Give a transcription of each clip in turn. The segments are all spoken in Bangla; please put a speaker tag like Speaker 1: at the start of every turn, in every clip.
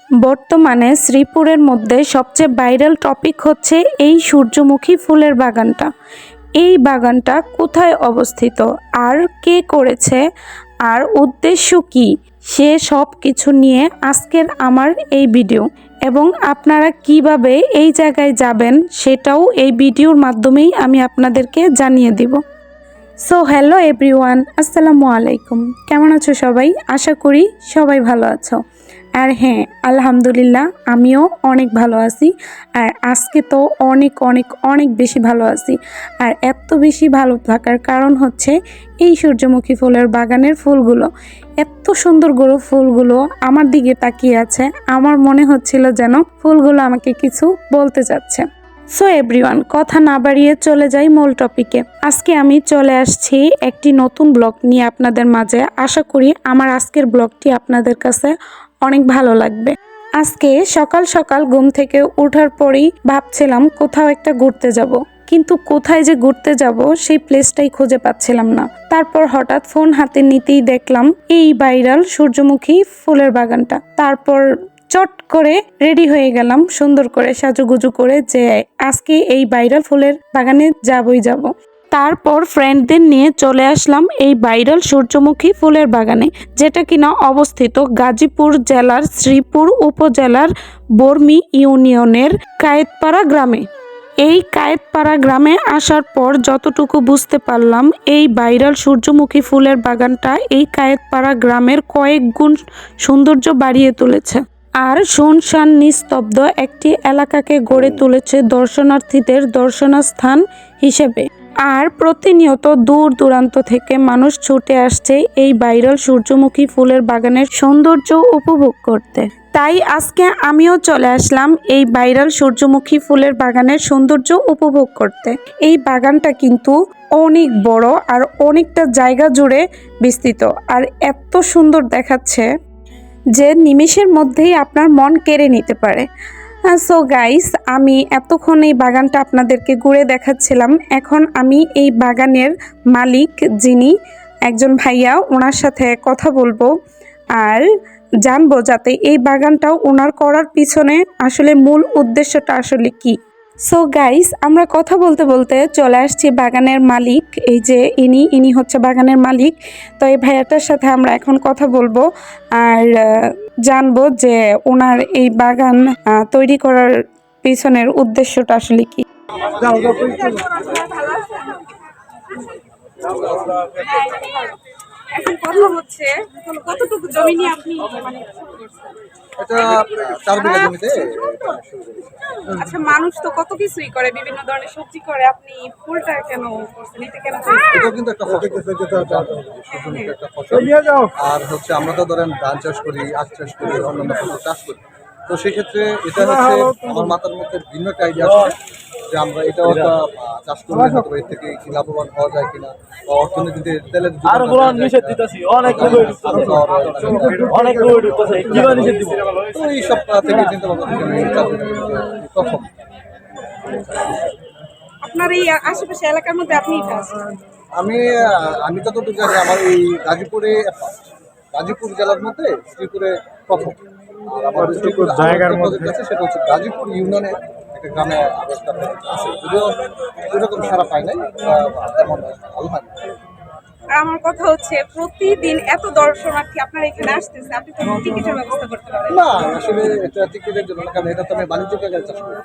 Speaker 1: বর্তমানে শ্রীপুরের মধ্যে সবচেয়ে ভাইরাল টপিক হচ্ছে এই সূর্যমুখী ফুলের বাগানটা। এই বাগানটা কোথায় অবস্থিত, আর কে করেছে, আর উদ্দেশ্য কি, সে সব কিছু নিয়ে আজকের আমার এই ভিডিও। এবং আপনারা কিভাবে এই জায়গায় যাবেন সেটাও এই ভিডিওর মাধ্যমেই আমি আপনাদেরকে জানিয়ে দিব। সো হ্যালো এভরিওয়ান, আসসালামু আলাইকুম। কেমন আছো সবাই? আশা করি সবাই ভালো আছো। আর হ্যাঁ, আলহামদুলিল্লাহ আমিও অনেক ভালো আছি। আর আজকে তো অনেক অনেক অনেক বেশি ভালো আছি। আর এত বেশি ভালো থাকার কারণ হচ্ছে এই সূর্যমুখী ফুলের বাগানের ফুলগুলো। এত সুন্দর ফুলগুলো আমার দিকে তাকিয়ে আছে। আমার মনে হচ্ছিল যেন ফুলগুলো আমাকে কিছু বলতে চাচ্ছে। সো এভরিওয়ান, কথা না বাড়িয়ে চলে যাই মূল টপিকে। আজকে আমি চলে আসছি একটি নতুন ব্লগ নিয়ে আপনাদের মাঝে। আশা করি আমার আজকের ব্লগটি আপনাদের কাছে অনেক ভালো লাগবে। আজকে সকাল সকাল ঘুম থেকে ওঠার পরেই ভাবছিলাম কোথাও একটা ঘুরতে যাব, কিন্তু কোথায় যে ঘুরতে যাব সেই প্লেসটাই খুঁজে পাচ্ছিলাম না। তারপর হঠাৎ ফোন হাতে নিতেই দেখলাম এই ভাইরাল সূর্যমুখী ফুলের বাগানটা। তারপর চট করে রেডি হয়ে গেলাম সুন্দর করে সাজুগুজু করে, যে আজকে এই ভাইরাল ফুলের বাগানে যাব। তারপর ফ্রেন্ডদের নিয়ে চলে আসলাম এই ভাইরাল সূর্যমুখী ফুলের বাগানে, যেটা কিনা অবস্থিত গাজীপুর জেলার শ্রীপুর উপজেলার বর্মি ইউনিয়নের কায়েতপাড়া গ্রামে। এই কায়েতপাড়া গ্রামে আসার পর যতটুকু বুঝতে পারলাম, এই ভাইরাল সূর্যমুখী ফুলের বাগানটা এই কায়েতপাড়া গ্রামের কয়েক গুণ সৌন্দর্য বাড়িয়ে তুলেছে। আর শুনশান নিস্তব্ধ একটি এলাকাকে গড়ে তুলেছে দর্শনার্থীদের দর্শনস্থান হিসেবে। আর প্রতিনিয়ত দূর দূরান্ত থেকে মানুষ ছুটে আসছে এই ভাইরাল সূর্যমুখী ফুলের বাগানের সৌন্দর্য উপভোগ করতে। তাই আজকে আমিও চলে আসলাম এই ভাইরাল সূর্যমুখী ফুলের বাগানের সৌন্দর্য উপভোগ করতে। এই বাগানটা কিন্তু অনেক বড় আর অনেকটা জায়গা জুড়ে বিস্তৃত, আর এত সুন্দর দেখাচ্ছে যে নিমেষের মধ্যেই আপনার মন কেড়ে নিতে পারে। সো গাইস, আমি এতক্ষণ এই বাগানটা আপনাদেরকে ঘুরে দেখাচ্ছিলাম। এখন আমি এই বাগানের মালিক, যিনি একজন ভাইয়া, ওনার সাথে কথা বলবো আর জানবো যাতে এই বাগানটাও ওনার করার পিছনে আসলে মূল উদ্দেশ্যটা আসলে কি। সো গাইস, আমরা কথা বলতে বলতে চলে আসছি বাগানের মালিক। এই যে ইনি হচ্ছে বাগানের মালিক। তো এই ভাইয়াটার সাথে আমরা এখন কথা বলবো আর জানবো যে ওনার এই বাগান তৈরি করার পিছনের উদ্দেশ্যটা আসলে কি। এখন কথা হচ্ছে, কতটুকু জমি নিয়ে আপনি
Speaker 2: এটা 4 বিঘা জমিতে।
Speaker 1: আচ্ছা, মানুষ তো কত কিছুই করে, বিভিন্ন ধরনের সবজি করে, আপনি ফুলটা কেন করছেন, এটা কেন?
Speaker 2: এটা কিন্তু একটা ফসল, একটা ফসল। আর হচ্ছে আমরা তো ধরেন ধান চাষ করি, আখ চাষ করি, অন্যান্য ফসল চাষ করি। তো সেক্ষেত্রে এটা হচ্ছে আমার মাথার মধ্যে ভিন্ন একটা আইডিয়া আছে যে আমরা এটাও একটা চাষ করলে হয়তো এর থেকে কি লাভবান হওয়া যায় কিনা, বা অর্থনীতিতে তেলের এই সব থেকে চিন্তা ভাবনা প্রথম।
Speaker 1: আপনার এই আশেপাশে এলাকার মধ্যে আপনি
Speaker 2: আমি যতটুকু জানি আমার এই গাজীপুর জেলার মধ্যে শ্রীপুরে প্রথম। আর আমার জায়গার মধ্যে আছে সেটা হচ্ছে গাজীপুর ইউনিয়নের একটা গ্রামে আছে, যদিও এরকম সারা পাই নাই, তেমন ভালো হয়।
Speaker 1: আর আমার কথা হচ্ছে, প্রতিদিন এত দর্শনার্থী আপনার এখানে আসতেছে, আপনি তো টিকিটের ব্যবস্থা করতে পারেন
Speaker 2: না। আসলে এটা টিকিটের জন্য, কারণ এটা তো আমি বাণিজ্যিক জায়গায় চাষ করি।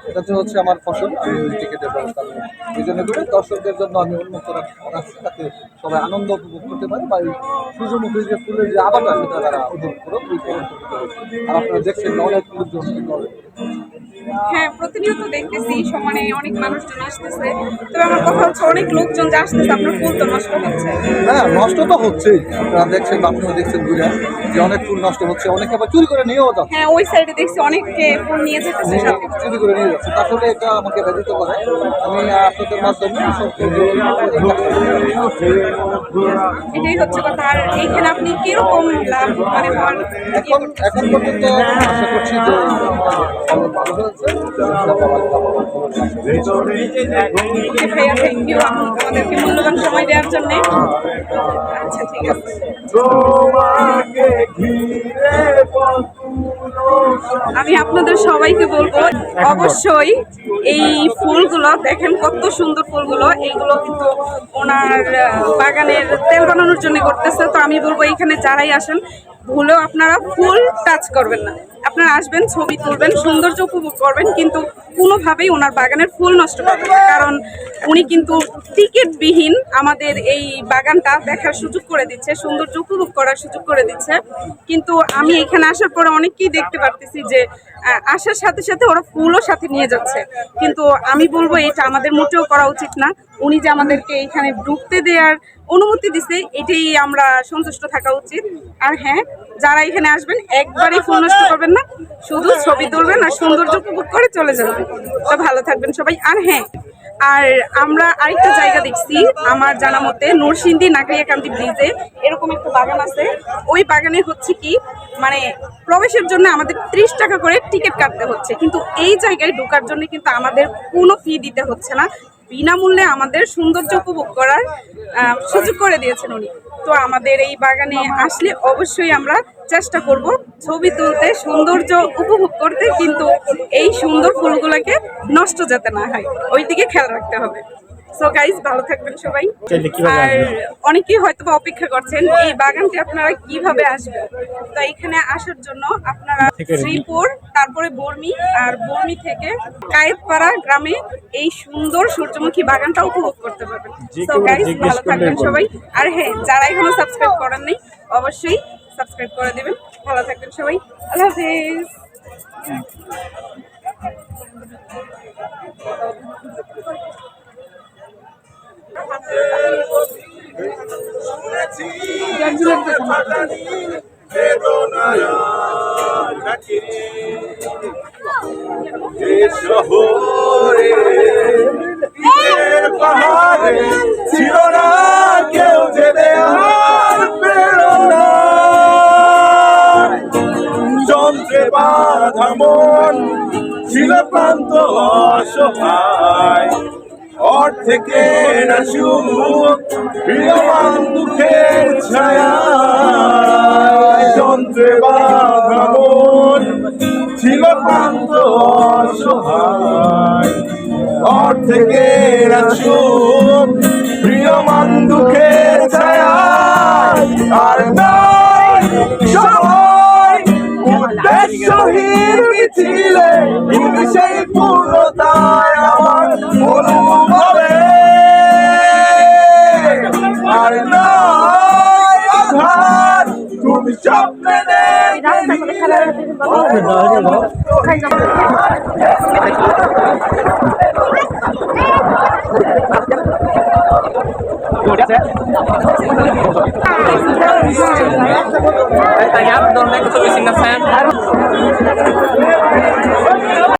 Speaker 2: এটা তো হচ্ছে আমার ফসল, আমি টিকিটের ব্যবস্থা করি। এই জন্য করে দর্শকদের জন্য আমি উন্মুক্ত রাখছি, যাতে সবাই আনন্দ উপভোগ করতে পারে, বা এই সূর্যমুখী যে ফুলের যে আবারটা সেটা তারা উপভোগ করুক। আর আপনারা দেখছেন অনেক লোকজন।
Speaker 1: হ্যাঁ, প্রতিনিয়ত দেখতেছি সমানে অনেক মানুষজন আসতেছে। তবে আমার কথা হচ্ছে, অনেক লোকজন যে আসতেছে, আপনার ফুল তো নষ্ট হচ্ছে।
Speaker 2: হ্যাঁ, নষ্ট তো হচ্ছেই। আপনারা দেখছেন, আপনারা দেখছেন ঘুরে যে অনেক ফুল নষ্ট হচ্ছে, অনেকে আবার চুরি করে নিয়েও যাচ্ছে।
Speaker 1: হ্যাঁ, ওই সাইডে দেখছি অনেকে ফুল নিয়ে যেতেছে,
Speaker 2: চুরি করে নিয়ে যাচ্ছে। তাহলে এটা আমাকে ব্যথিত করে। আমি আপনাদের মাধ্যমে
Speaker 1: এটাই হচ্ছে কথা। আর এইখানে আপনি কিরকম লাভ মানে
Speaker 2: এখন পর্যন্ত আশা করছি যে ভালো হয়েছে।
Speaker 1: ভাইয়া, থ্যাংক ইউ আমাদেরকে মূল্যবান সময় দেওয়ার জন্য। আচ্ছা, ঠিক আছে। আমি আপনাদের সবাইকে বলবো অবশ্যই এই ফুলগুলো দেখেন কত সুন্দর ফুলগুলো, এইগুলো কিন্তু ওনার বাগানের তেল বানানোর জন্য করতেছে। তো আমি বলবো এখানে যারাই আসেন ভুলেও আপনারা ফুল টাচ করবেন না, আপনারা আসবেন, ছবি তুলবেন, সৌন্দর্য উপভোগ করবেন, কিন্তু কোনোভাবেই ওনার বাগানের ফুল নষ্ট করবেন না। কারণ উনি কিন্তু টিকিটবিহীন আমাদের এই বাগানটা দেখার সুযোগ করে দিচ্ছে, সৌন্দর্য উপভোগ করার সুযোগ করে দিচ্ছে। কিন্তু আমি এখানে আসার পরে অনেককেই দেখতে পারতেছি যে আসার সাথে সাথে ওরা ফুলও সাথে নিয়ে যাচ্ছে, কিন্তু আমি বলবো এটা আমাদের মোটেও করা উচিত না। উনি যে আমাদেরকে এখানে ঢুকতে দেওয়ার অনুমতি দিছে, এটাই আমরা সন্তুষ্ট থাকা উচিত। আর হ্যাঁ, যারা এখানে আসবেন একবারই ফুল নষ্ট করবেন না, শুধু ছবি তুলবেন আর সৌন্দর্য উপভোগ করে চলে যাবেন। তো ভালো থাকবেন সবাই। আর হ্যাঁ, আর আমরা আরেকটা জায়গা দেখছি আমার জানা মতে, নরসিংদী নাগরিয়াকান্দি ব্রিজে এরকম একটা বাগান আছে। ওই বাগানে হচ্ছে কি মানে প্রবেশের জন্য আমাদের 30 টাকা করে টিকিট কাটতে হচ্ছে, কিন্তু এই জায়গায় ঢোকার জন্য কিন্তু আমাদের কোনো ফি দিতে হচ্ছে না, বিনামূল্যে আমাদের সৌন্দর্য উপভোগ করার সুযোগ করে দিয়েছেন উনি। তো আমাদের এই বাগানে আসলে অবশ্যই আমরা চেষ্টা করব ছবি তুলতে, সৌন্দর্য উপভোগ করতে, কিন্তু এই সুন্দর ফুলগুলোকে নষ্ট যাতে না হয় ওই দিকে খেয়াল রাখতে হবে। সো গাইস, ভালো থাকবেন সবাই। আর অনেকেই হয়তো বা অপেক্ষা করছেন এই বাগানটি আপনারা কিভাবে আসবেন। তো এখানে আসার জন্য আপনারা শ্রীপুর, তারপরে বর্মি, আর বর্মি থেকে কায়েতপাড়া গ্রামে এই সুন্দর সূর্যমুখী বাগানটা উপভোগ করতে পারবেন। সো গাইস, ভালো থাকবেন সবাই। আর হ্যাঁ, যারা এখনো সাবস্ক্রাইব করেন নাই অবশ্যই সাবস্ক্রাইব করে দিবেন। ভালো থাকবেন সবাই। আল্লাহ হাফেজ।
Speaker 3: ছিল না কেউ যে দেয়ার প্রেরণা, যন্ত্রে বাধা মন ছিল ক্লান্ত অসহায়, অর্থেকে না সুখ প্রিয়মান দুঃখের ছায়া, যন্ত্রে বাধা মন ছিল ক্লান্ত অসহায়, অর্থেকে না সুখ প্রিয়মান দুঃখের ছায়া, আর নাই সময় উদ্দেশ্যহীন মিছিলে তুমি সেই পূর্ণতায় আমার অনুভবে, আর নাই আধার তুমি স্বপ্নে
Speaker 4: Tanya, donde que estoy sin hacer.